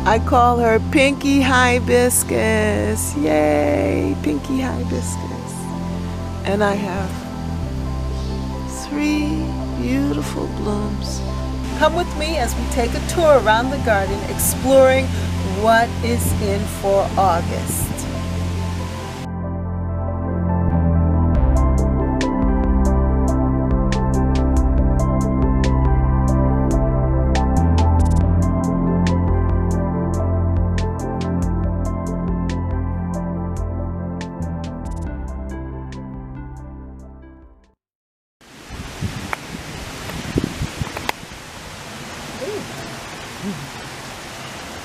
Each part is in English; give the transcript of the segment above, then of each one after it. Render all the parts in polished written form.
I call her Pinky Hibiscus. Yay, Pinky Hibiscus. And I have 3 beautiful blooms. Come with me as we take a tour around the garden, exploring what is in for August.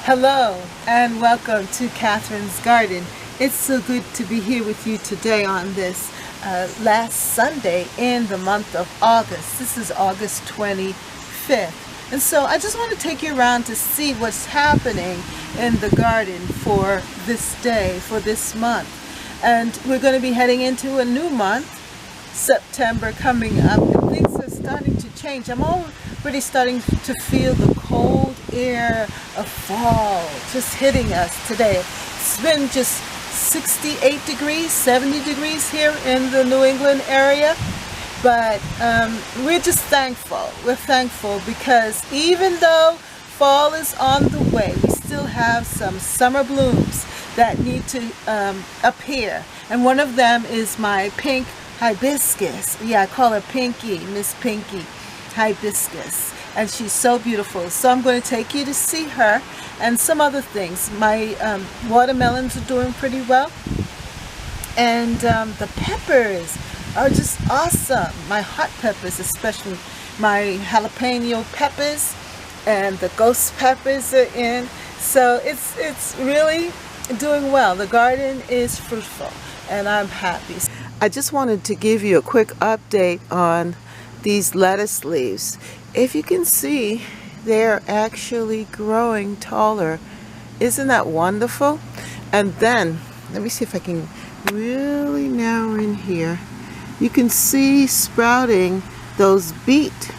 Hello and welcome to Catherine's Garden. It's so good to be here with you today on this last Sunday in the month of August. This is August 25th. And so I just want to take you around to see what's happening in the garden for this day, for this month. And we're going to be heading into a new month, September coming up, and things are starting to change. I'm already starting to feel the cold air of fall just hitting us today. It's been just 68 degrees, 70 degrees here in the New England area, but we're just thankful. We're thankful because even though fall is on the way, we still have some summer blooms that need to appear, and one of them is my pink hibiscus. Yeah, I call her Pinky, Miss Pinky Hibiscus, and she's so beautiful. So I'm going to take you to see her and some other things. My watermelons are doing pretty well, and the peppers are just awesome. My hot peppers, especially my jalapeno peppers, and the ghost peppers are in. So it's really doing well. The garden is fruitful and I'm happy. I just wanted to give you a quick update on these lettuce leaves. If you can see, they're actually growing taller. Isn't that wonderful? And then, let me see if I can really narrow in here. You can see sprouting those beet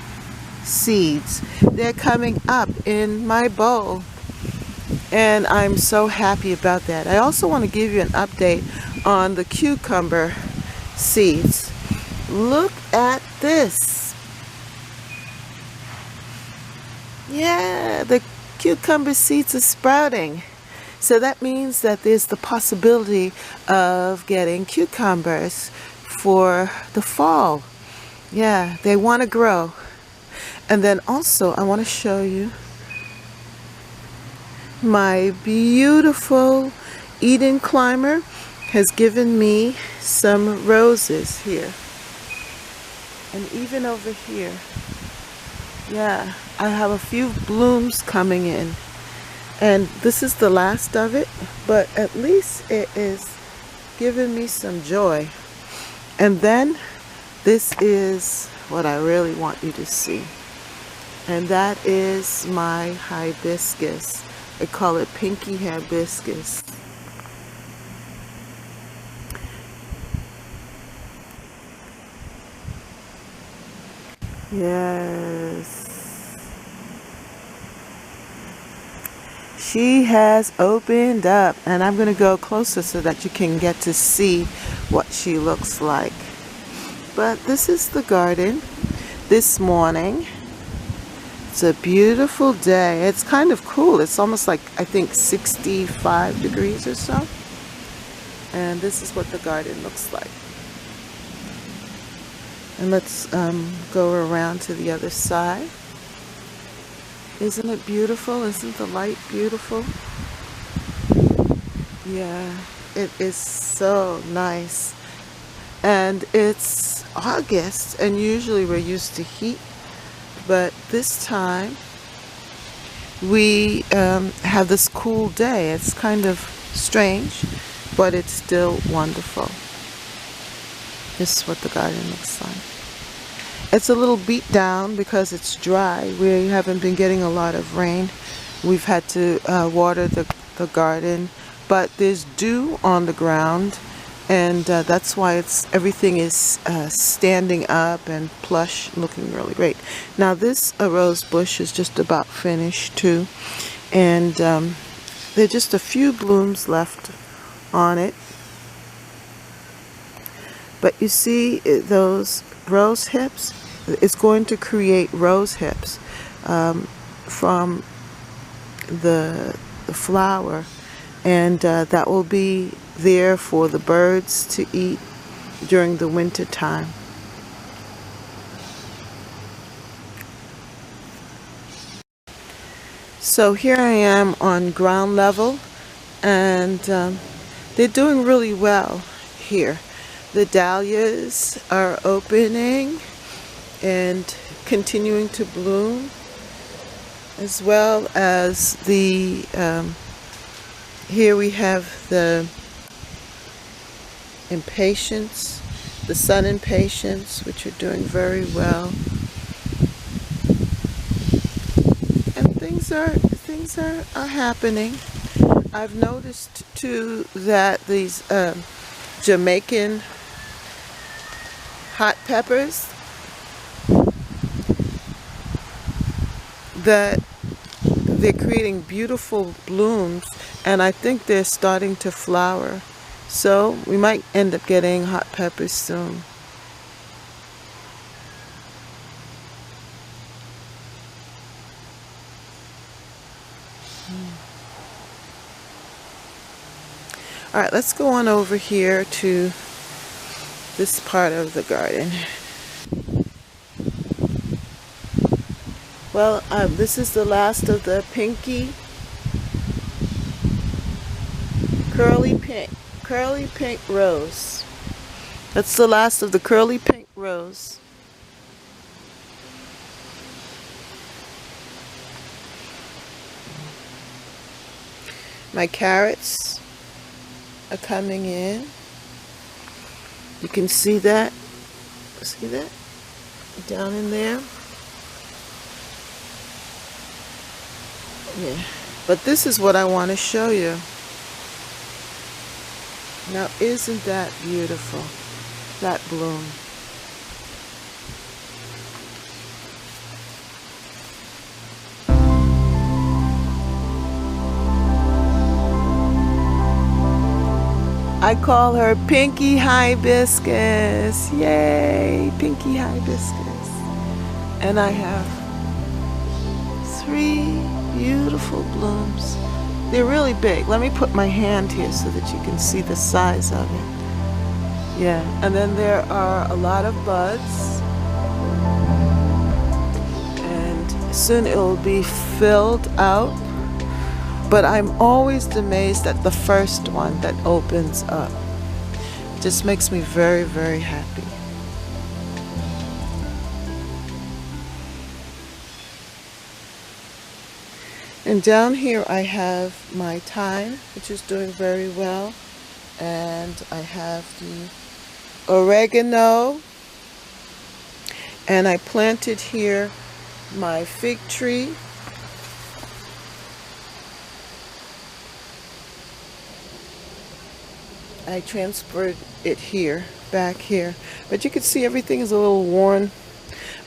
seeds. They're coming up in my bowl, and I'm so happy about that. I also want to give you an update on the cucumber seeds. Look at this. Yeah, the cucumber seeds are sprouting. So that means that there's the possibility of getting cucumbers for the fall. Yeah, they want to grow. And then also I want to show you my beautiful Eden climber has given me some roses here. And even over here, yeah, I have a few blooms coming in. And this is the last of it, but at least it is giving me some joy. And then this is what I really want you to see. And that is my hibiscus. I call it Pinky Hibiscus. Yes. She has opened up, and I'm going to go closer so that you can get to see what she looks like. But this is the garden this morning. It's a beautiful day. It's kind of cool. It's almost like, I think, 65 degrees or so. And this is what the garden looks like. And let's go around to the other side. Isn't it beautiful? Isn't the light beautiful? Yeah, it is so nice. And it's August, and usually we're used to heat, but this time we have this cool day. It's kind of strange, but it's still wonderful. This is what the garden looks like. It's a little beat down because it's dry. We haven't been getting a lot of rain. We've had to water the garden, but there's dew on the ground, and that's why everything is standing up and plush, looking really great. Now this rose bush is just about finished too, and There are just a few blooms left on it. But you see those rose hips? It's going to create rose hips from the flower, and that will be there for the birds to eat during the winter time. So here I am on ground level, and they're doing really well here. The dahlias are opening and continuing to bloom, as well as the here we have the impatiens, the sun impatiens, which are doing very well. And things are happening. I've noticed too that these Jamaican hot peppers, that they're creating beautiful blooms, and I think they're starting to flower. So we might end up getting hot peppers soon. All right, let's go on over here to this part of the garden. Well, this is the last of the pinky curly pink rose. That's the last of the curly pink rose. My carrots are coming in. You can see that. See that? Down in there. Yeah. But this is what I want to show you. Now, isn't that beautiful? That bloom. I call her Pinky Hibiscus. Yay, Pinky Hibiscus. And I have 3 beautiful blooms. They're really big. Let me put my hand here so that you can see the size of it. Yeah, and then there are a lot of buds. And soon it will be filled out. But I'm always amazed at the first one that opens up. It just makes me very, very happy. And down here I have my thyme, which is doing very well. And I have the oregano. And I planted here my fig tree. I transferred it here, back here. But you can see everything is a little worn.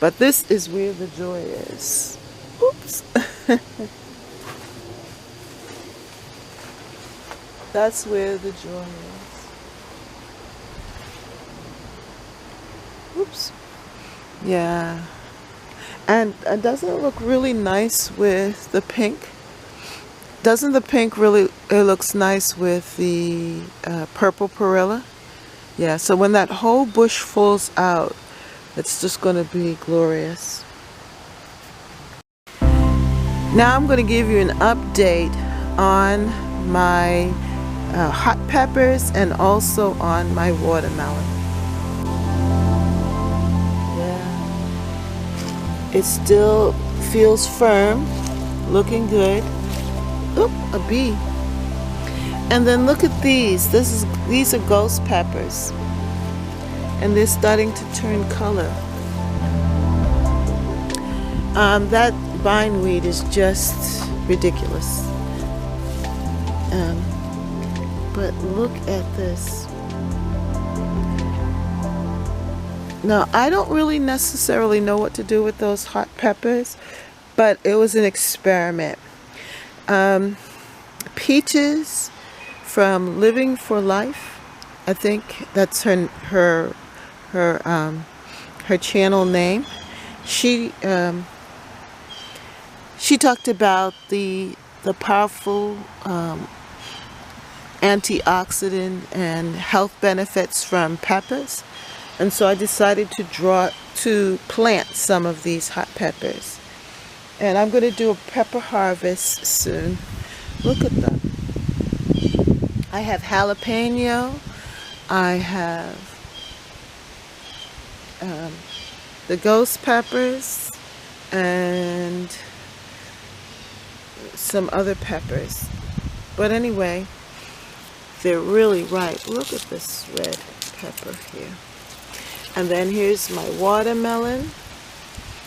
But this is where the joy is. Oops. That's where the joy is. Oops. Yeah. And doesn't it look really nice with the pink? Doesn't the pink really, it looks nice with the purple perilla? Yeah, so when that whole bush falls out, it's just going to be glorious. Now I'm going to give you an update on my hot peppers and also on my watermelon. Yeah. It still feels firm, looking good. Oop, a bee. And then look at these. These are ghost peppers. And they're starting to turn color. That bindweed is just ridiculous. But look at this. Now, I don't really necessarily know what to do with those hot peppers, but it was an experiment. Peaches from Living for Life. I think that's her channel name. She she talked about the powerful antioxidant and health benefits from peppers, and so I decided to plant some of these hot peppers, and I'm going to do a pepper harvest soon. Look at them. I have jalapeno, I have the ghost peppers, and some other peppers. But anyway, they're really ripe. Look at this red pepper here. And then here's my watermelon,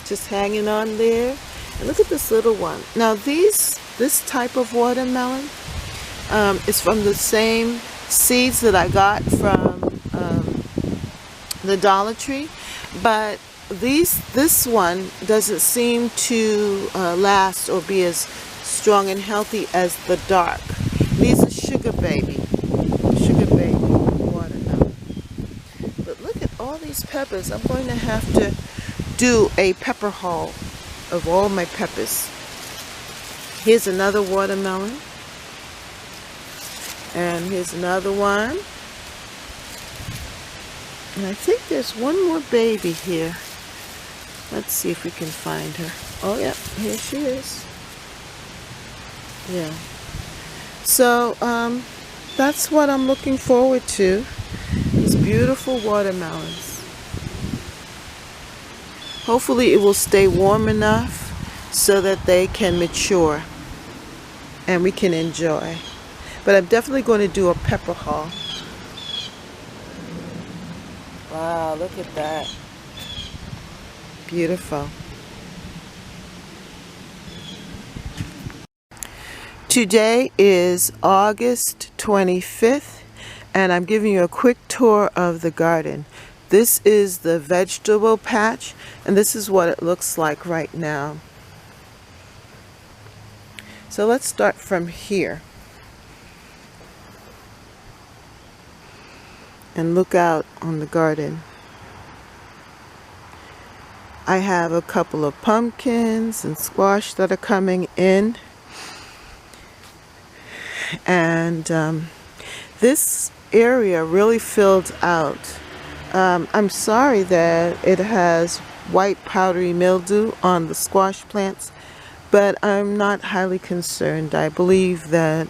just hanging on there. And look at this little one. Now this type of watermelon is from the same seeds that I got from the Dollar Tree, but this one doesn't seem to last or be as strong and healthy as the dark. These are sugar baby watermelon. But look at all these peppers. I'm going to have to do a pepper haul of all my peppers. Here's another watermelon, and here's another one, and I think there's one more baby here. Let's see if we can find her. Oh yeah, here she is. Yeah. So that's what I'm looking forward to. These beautiful watermelons. Hopefully it will stay warm enough so that they can mature and we can enjoy. But I'm definitely going to do a pepper haul. Wow, look at that. Beautiful. Today is August 25th, and I'm giving you a quick tour of the garden. This is the vegetable patch, and this is what it looks like right now. So let's start from here and look out on the garden. I have a couple of pumpkins and squash that are coming in. And this area really filled out. I'm sorry that it has white powdery mildew on the squash plants, but I'm not highly concerned. I believe that,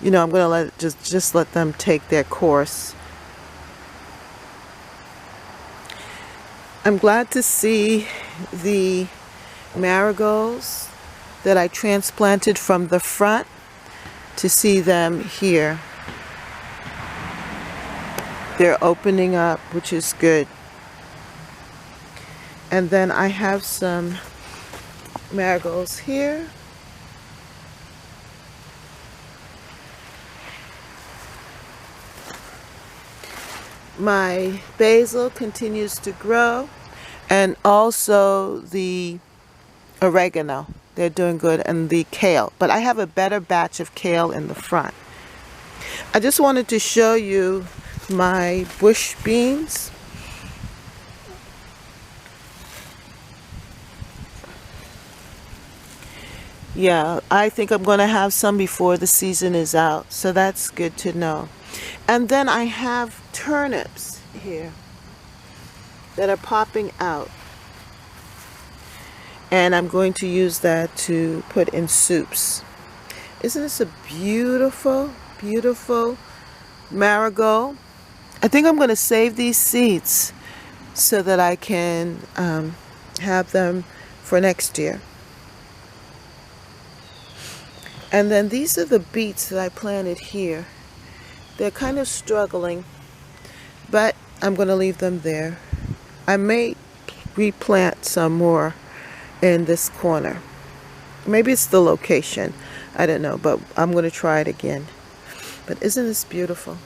I'm going to just let them take their course. I'm glad to see the marigolds that I transplanted from the front, to see them here. They're opening up, which is good. And then I have some marigolds here. My basil continues to grow, and also the oregano. They're doing good, and the kale. But I have a better batch of kale in the front. I just wanted to show you my bush beans. Yeah, I think I'm going to have some before the season is out, so that's good to know. And then I have turnips here that are popping out. And I'm going to use that to put in soups. Isn't this a beautiful, beautiful marigold? I think I'm going to save these seeds so that I can have them for next year. And then these are the beets that I planted here. They're kind of struggling, but I'm going to leave them there. I may replant some more in this corner. Maybe it's the location, I don't know, but I'm going to try it again. But isn't this beautiful?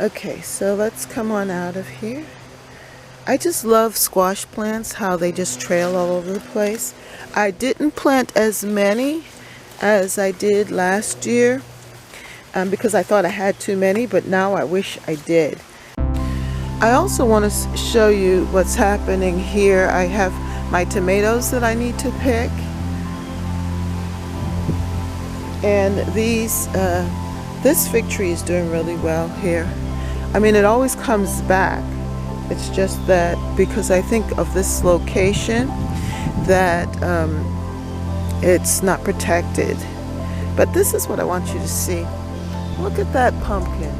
Okay, so let's come on out of here. I just love squash plants, how they just trail all over the place. I didn't plant as many as I did last year because I thought I had too many, but now I wish I did. I also want to show you what's happening here. I have my tomatoes that I need to pick, and this fig tree is doing really well here. I mean, it always comes back. It's just that because I think of this location that it's not protected. But this is what I want you to see. Look at that pumpkin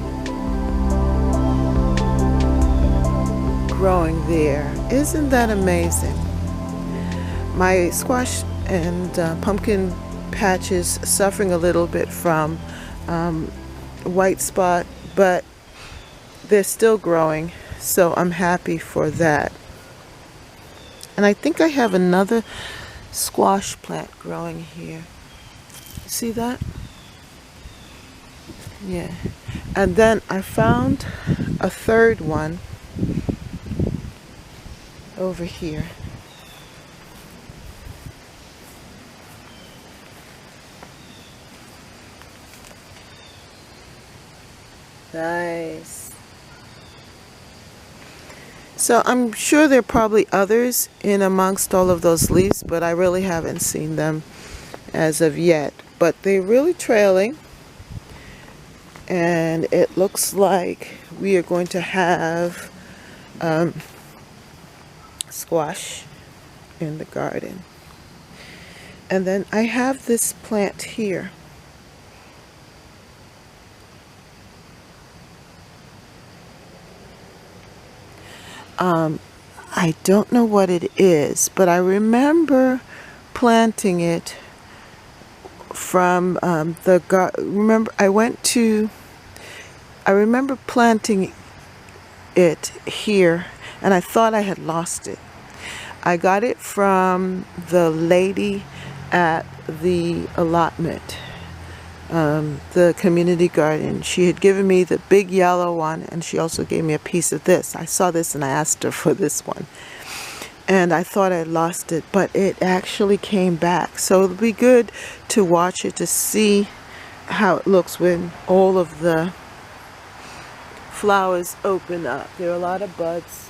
growing there. Isn't that amazing? My squash and pumpkin patches suffering a little bit from white spot, but they're still growing, so I'm happy for that. And I think I have another squash plant growing here. See that? Yeah. And then I found a third one over here. Nice. So I'm sure there are probably others in amongst all of those leaves, but I really haven't seen them as of yet. But they're really trailing, and it looks like we are going to have squash in the garden. And then I have this plant here. I don't know what it is, but I remember planting it from I remember planting it here, and I thought I had lost it. I got it from the lady at the allotment, the community garden. She had given me the big yellow one, and she also gave me a piece of this. I saw this and I asked her for this one, and I thought I lost it, but it actually came back. So it'll be good to watch it to see how it looks when all of the flowers open up. There are a lot of buds.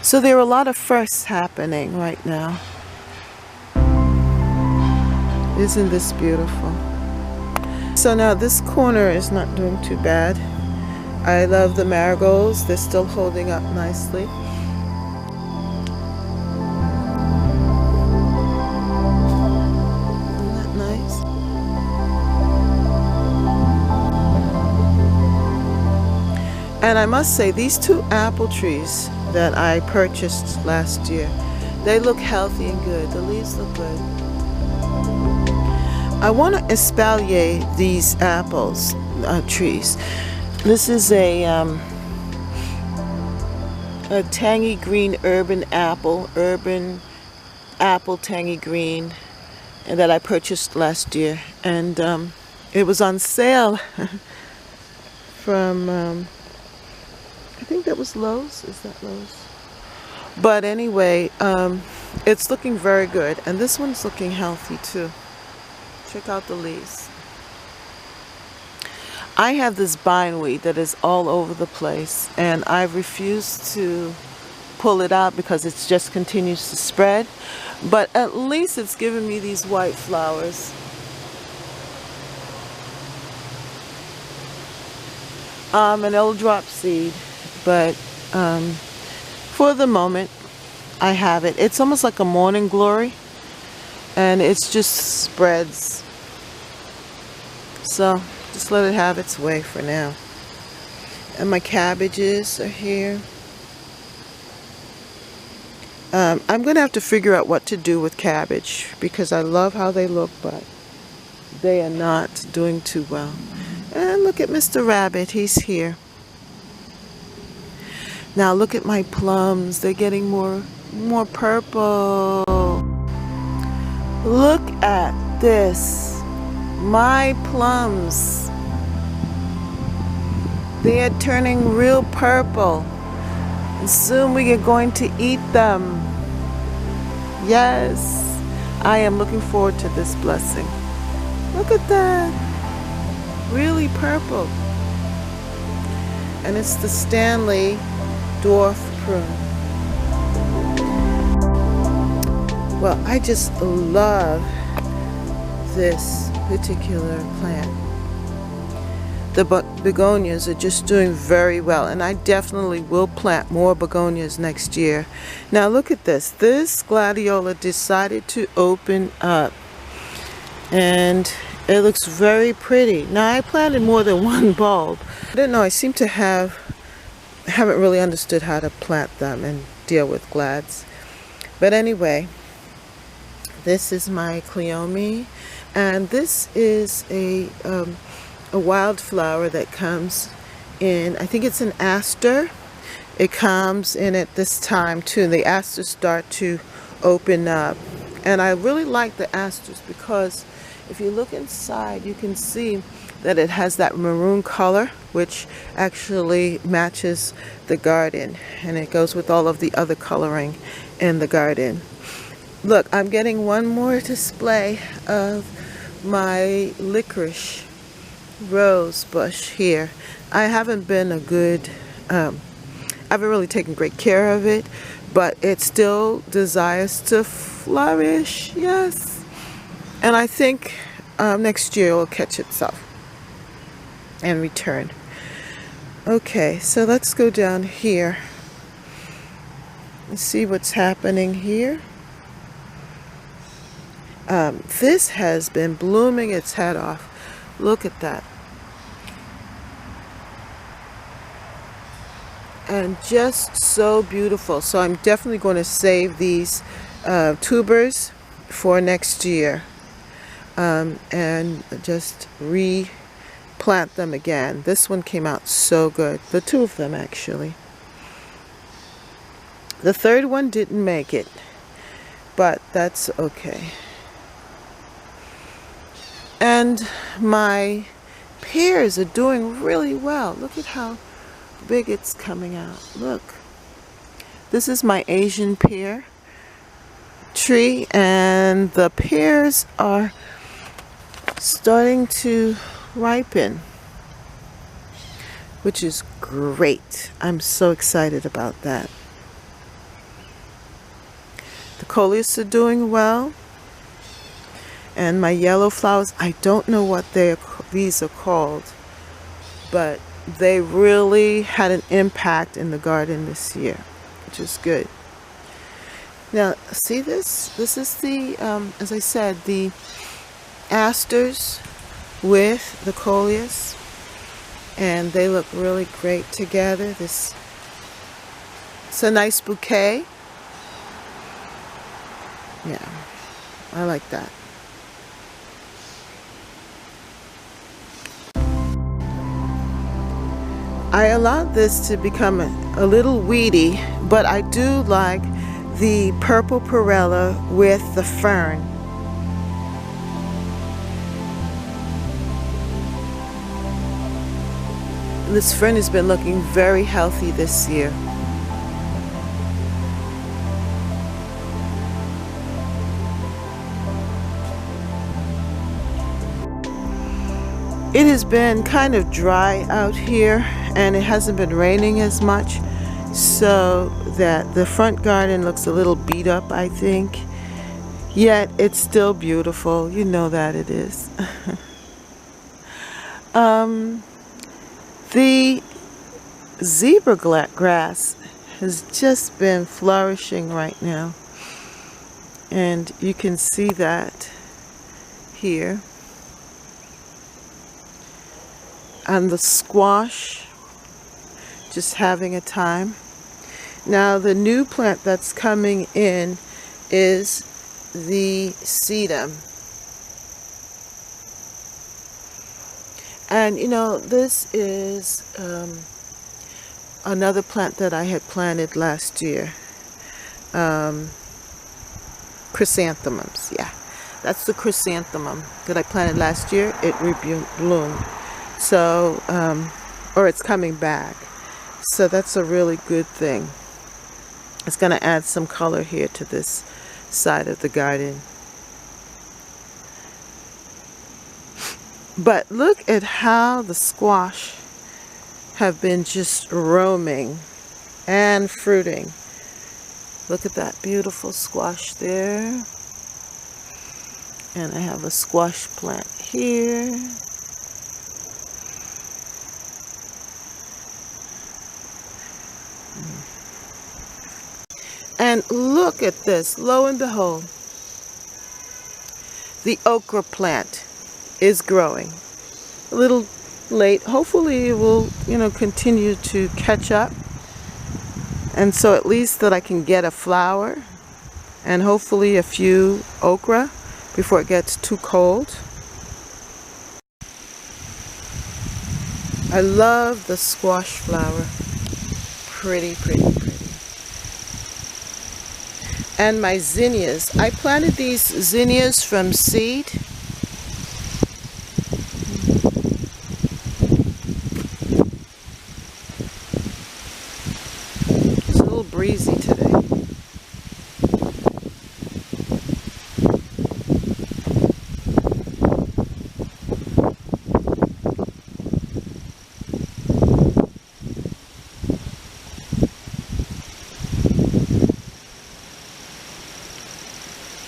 So there are a lot of firsts happening right now. Isn't this beautiful? So now this corner is not doing too bad. I love the marigolds. They're still holding up nicely. Isn't that nice? And I must say, these two apple trees that I purchased last year, they look healthy and good. The leaves look good. I want to espalier these apples trees. This is a tangy green urban apple tangy green, and that I purchased last year, and it was on sale from I think that was Lowe's. Is that Lowe's? But anyway, it's looking very good, and this one's looking healthy too. Check out the leaves. I have this bindweed that is all over the place, and I refuse to pull it out because it just continues to spread. But at least it's given me these white flowers. And it'll drop seed, but for the moment I have it. It's almost like a morning glory, and it just spreads. So just let it have its way for now. And my cabbages are here. I'm going to have to figure out what to do with cabbage because I love how they look, but they are not doing too well. And look at Mr. Rabbit, he's here. Now look at my plums, they're getting more purple. Look at this. My plums They are turning real purple. And soon we are going to eat them. Yes, I am looking forward to this blessing. Look at that. Really purple. And it's the Stanley dwarf prune. Well, I just love this particular plant. The begonias are just doing very well, and I definitely will plant more begonias next year. Now look at this. This gladiola decided to open up, and it looks very pretty. Now I planted more than one bulb. I don't know, I seem to haven't really understood how to plant them and deal with glads. But anyway, this is my cleome, and this is a wildflower that comes in, I think it's an aster. It comes in at this time too. The asters start to open up, and I really like the asters because if you look inside you can see that it has that maroon color, which actually matches the garden, and it goes with all of the other coloring in the garden. Look, I'm getting one more display of my licorice rose bush here. I haven't been I haven't really taken great care of it, but it still desires to flourish. Yes, and I think next year it will catch itself and return. Okay, so let's go down here and see what's happening here. This has been blooming its head off. Look at that. And just so beautiful. So I'm definitely going to save these tubers for next year and just replant them again. This one came out so good. The two of them actually. The third one didn't make it, but that's okay. And my pears are doing really well. Look at how big it's coming out. Look. This is my Asian pear tree, and the pears are starting to ripen, which is great. I'm so excited about that. The coleus are doing well. And my yellow flowers, I don't know what these are called, but they really had an impact in the garden this year, which is good. Now, see this? This is the, as I said, the asters with the coleus, and they look really great together. It's a nice bouquet. Yeah, I like that. I allowed this to become a little weedy, but I do like the purple perella with the fern. This fern has been looking very healthy this year. It has been kind of dry out here, and it hasn't been raining as much, so that the front garden looks a little beat up, I think. Yet it's still beautiful. You know that it is. The zebra grass has just been flourishing right now, and you can see that here. And the squash, just having a time. Now the new plant that's coming in is the sedum. And you know, this is another plant that I had planted last year. Chrysanthemums, yeah. That's the chrysanthemum that I planted last year. It rebloomed. So, or it's coming back. So that's a really good thing. It's going to add some color here to this side of the garden. But look at how the squash have been just roaming and fruiting. Look at that beautiful squash there. And I have a squash plant here. And look at this, lo and behold, the okra plant is growing. A little late. Hopefully it will, continue to catch up. And so at least that I can get a flower and hopefully a few okra before it gets too cold. I love the squash flower. Pretty, pretty, pretty. And my zinnias. I planted these zinnias from seed. It's a little breezy today.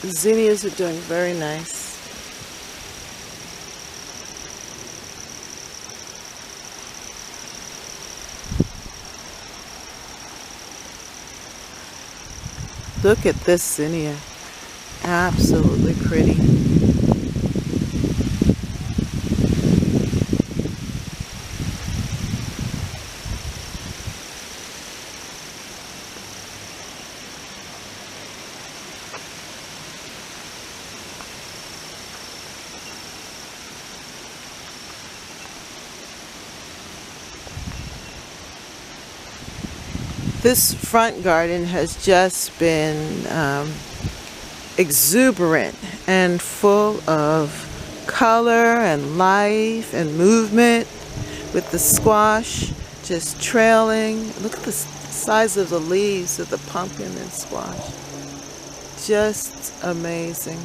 The zinnias are doing very nice. Look at this zinnia. Absolutely pretty. This front garden has just been exuberant and full of color and life and movement, with the squash just trailing. Look at the size of the leaves of the pumpkin and squash. Just amazing.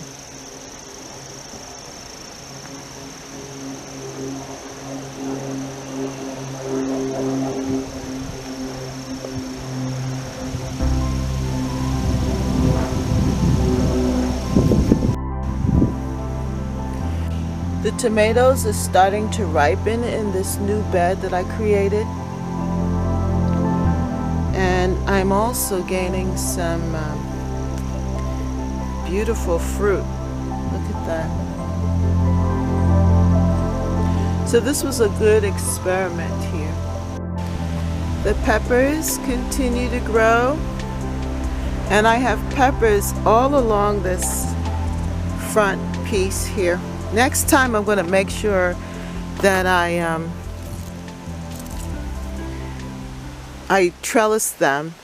The tomatoes are starting to ripen in this new bed that I created. And I'm also gaining some beautiful fruit. Look at that. So this was a good experiment here. The peppers continue to grow. And I have peppers all along this front piece here. Next time I'm going to make sure that I trellis them.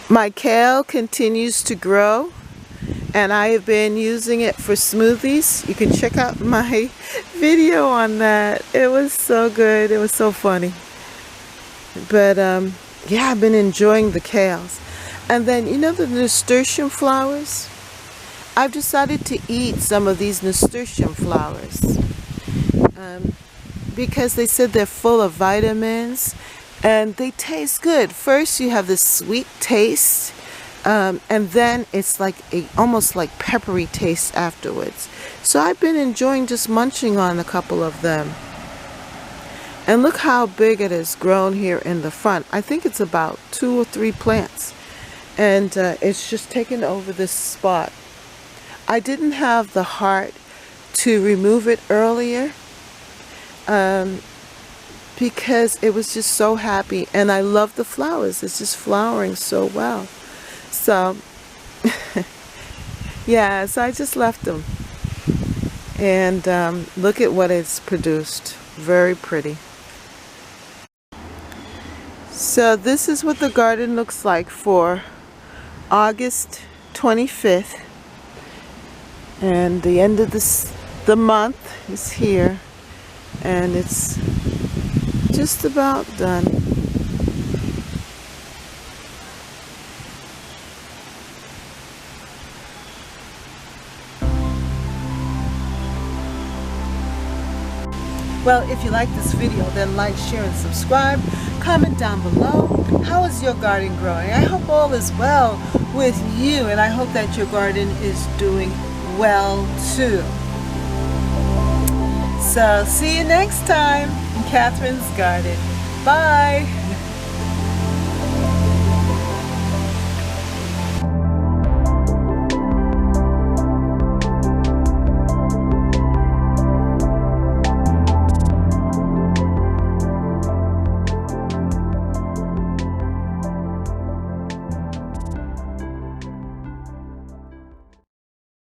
My kale continues to grow, and I have been using it for smoothies. You can check out my video on that. It was so good. It was so funny. But yeah, I've been enjoying the kales. And then, the nasturtium flowers? I've decided to eat some of these nasturtium flowers because they said they're full of vitamins and they taste good. First you have this sweet taste and then it's like almost like peppery taste afterwards. So I've been enjoying just munching on a couple of them. And look how big it has grown here in the front. I think it's about 2 or 3 plants, and it's just taken over this spot. I didn't have the heart to remove it earlier because it was just so happy, and I love the flowers. It's just flowering so well. So yeah, so I just left them, and look at what it's produced. Very pretty. So this is what the garden looks like for August 25th. And the end of the month is here, and it's just about done. Well, if you like this video, then like, share, and subscribe. Comment down below. How is your garden growing? I hope all is well with you, and I hope that your garden is doing well too. So, see you next time in Catherine's Garden. Bye.